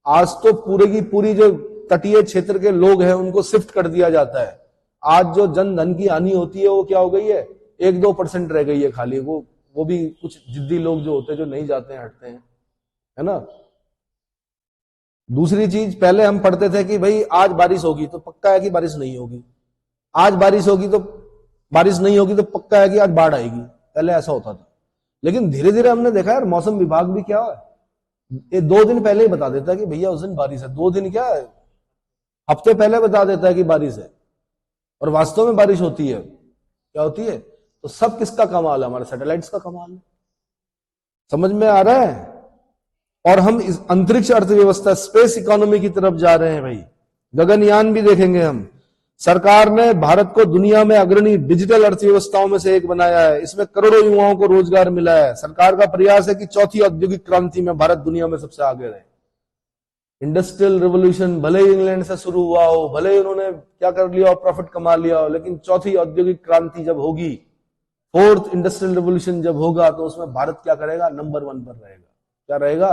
आज तो पूरे की पूरी जो तटीय क्षेत्र के लोग हैं उनको शिफ्ट कर दिया जाता है। आज जो जनधन की हानि होती है वो क्या हो गई है? 1-2% रह गई है खाली। वो भी कुछ जिद्दी लोग जो होते हैं, जो नहीं जाते हैं, हटते हैं, है ना। दूसरी चीज, पहले हम पढ़ते थे कि भाई आज बारिश होगी तो पक्का है कि बारिश नहीं होगी, आज बारिश होगी तो बारिश नहीं होगी तो पक्का है कि आज बाढ़ आएगी। पहले ऐसा होता था। लेकिन धीरे धीरे हमने देखा यार, मौसम विभाग भी क्या है, ये 2 दिन पहले ही बता देता है कि भैया उस दिन बारिश है। 2 दिन क्या है, हफ्ते पहले बता देता है कि बारिश है, और वास्तव में बारिश होती है। क्या होती है? तो सब किसका कमाल है? हमारे सैटेलाइट्स का कमाल है। समझ में आ रहा है? और हम इस अंतरिक्ष अर्थव्यवस्था स्पेस इकोनॉमी की तरफ जा रहे हैं भाई। गगनयान भी देखेंगे हम। सरकार ने भारत को दुनिया में अग्रणी डिजिटल अर्थव्यवस्थाओं में से एक बनाया है। इसमें करोड़ों युवाओं को रोजगार मिला है। सरकार का प्रयास है कि चौथी औद्योगिक क्रांति में भारत दुनिया में सबसे आगे रहे। इंडस्ट्रियल रिवोल्यूशन भले ही इंग्लैंड से शुरू हुआ हो, भले ही उन्होंने क्या कर लिया हो, प्रॉफिट कमा लिया हो, लेकिन चौथी औद्योगिक क्रांति जब होगी, फोर्थ इंडस्ट्रियल रिवोल्यूशन जब होगा, तो उसमें भारत क्या करेगा? नंबर 1 पर रहेगा। क्या रहेगा?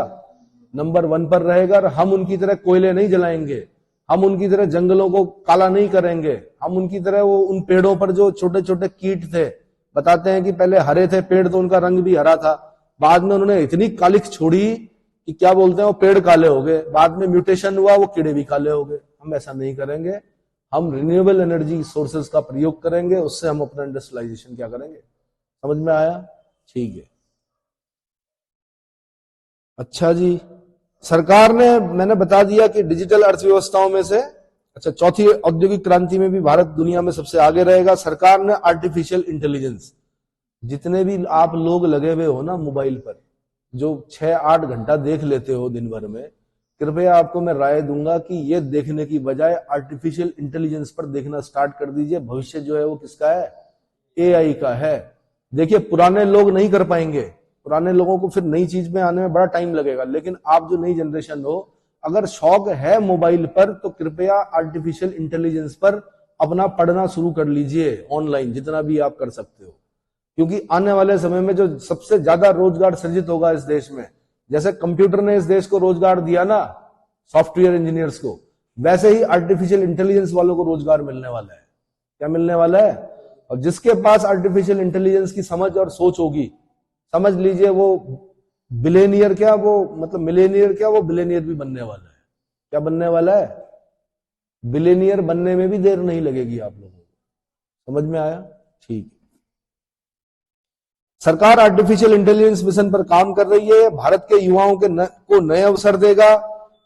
नंबर 1 पर रहेगा। और हम उनकी तरह कोयले नहीं जलाएंगे, हम उनकी तरह जंगलों को काला नहीं करेंगे, हम उनकी तरह वो उन पेड़ों पर जो छोटे छोटे कीट थे, बताते हैं कि पहले हरे थे पेड़ तो उनका रंग भी हरा था, बाद में उन्होंने इतनी कालिख छोड़ी कि क्या बोलते हैं वो पेड़ काले हो गए, बाद में म्यूटेशन हुआ वो कीड़े भी काले हो गए। हम ऐसा नहीं करेंगे। हम रिन्यूएबल एनर्जी सोर्सेज का प्रयोग करेंगे, उससे हम अपना इंडस्ट्रियलाइजेशन क्या करेंगे। समझ में आया? ठीक है। अच्छा जी, सरकार ने, मैंने बता दिया कि डिजिटल अर्थव्यवस्थाओं में से, अच्छा, चौथी औद्योगिक क्रांति में भी भारत दुनिया में सबसे आगे रहेगा। सरकार ने आर्टिफिशियल इंटेलिजेंस, जितने भी आप लोग लगे हुए हो ना मोबाइल पर, जो 6-8 घंटा देख लेते हो दिन भर में, कृपया आपको मैं राय दूंगा कि ये देखने की बजाय आर्टिफिशियल इंटेलिजेंस पर देखना स्टार्ट कर दीजिए। भविष्य जो है वो किसका है? एआई का है। देखिए, पुराने लोग नहीं कर पाएंगे, पुराने लोगों को फिर नई चीज में आने में बड़ा टाइम लगेगा, लेकिन आप जो नई जनरेशन हो, अगर शौक है मोबाइल पर, तो कृपया आर्टिफिशियल इंटेलिजेंस पर अपना पढ़ना शुरू कर लीजिए ऑनलाइन, जितना भी आप कर सकते हो। क्योंकि आने वाले समय में जो सबसे ज्यादा रोजगार सृजित होगा इस देश में, जैसे कंप्यूटर ने इस देश को रोजगार दिया ना, सॉफ्टवेयर इंजीनियर्स को, वैसे ही आर्टिफिशियल इंटेलिजेंस वालों को रोजगार मिलने वाला है। क्या मिलने वाला है? और जिसके पास आर्टिफिशियल इंटेलिजेंस की समझ और सोच होगी, समझ लीजिए वो बिलेनियर क्या, वो मतलब मिलेनियर क्या, वो बिलेनियर भी बनने वाला है। क्या बनने वाला है? बिलेनियर बनने में भी देर नहीं लगेगी आप लोगों को। समझ में आया? ठीक। सरकार आर्टिफिशियल इंटेलिजेंस मिशन पर काम कर रही है। भारत के युवाओं को नए अवसर देगा,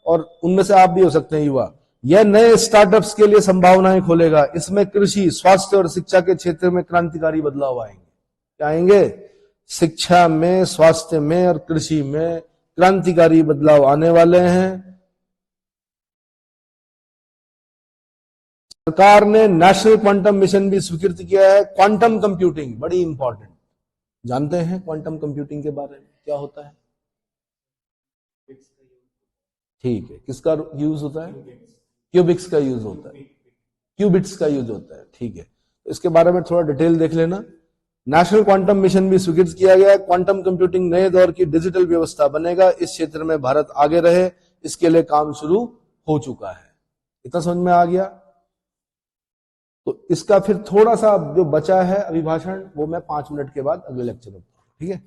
और उनमें से आप भी हो सकते हैं युवा। यह नए स्टार्टअप्स के लिए संभावनाएं खोलेगा। इसमें कृषि, स्वास्थ्य और शिक्षा के क्षेत्र में क्रांतिकारी बदलाव आएंगे। क्या आएंगे? शिक्षा में, स्वास्थ्य में और कृषि में क्रांतिकारी बदलाव आने वाले हैं। सरकार ने नेशनल क्वांटम मिशन भी स्वीकृत किया है। क्वांटम कंप्यूटिंग बड़ी इंपॉर्टेंट, जानते हैं क्वांटम कंप्यूटिंग के बारे में क्या होता है? ठीक है, किसका यूज होता है? क्यूबिक्स का यूज होता है, क्यूबिट्स का यूज होता है। ठीक है, तो इसके बारे में थोड़ा डिटेल देख लेना। नेशनल क्वांटम मिशन भी स्वीकृत किया गया है। क्वांटम कंप्यूटिंग नए दौर की डिजिटल व्यवस्था बनेगा। इस क्षेत्र में भारत आगे रहे, इसके लिए काम शुरू हो चुका है। इतना समझ में आ गया? तो इसका फिर थोड़ा सा जो बचा है अभिभाषण, वो मैं 5 मिनट के बाद अगले लेक्चर में, ठीक है।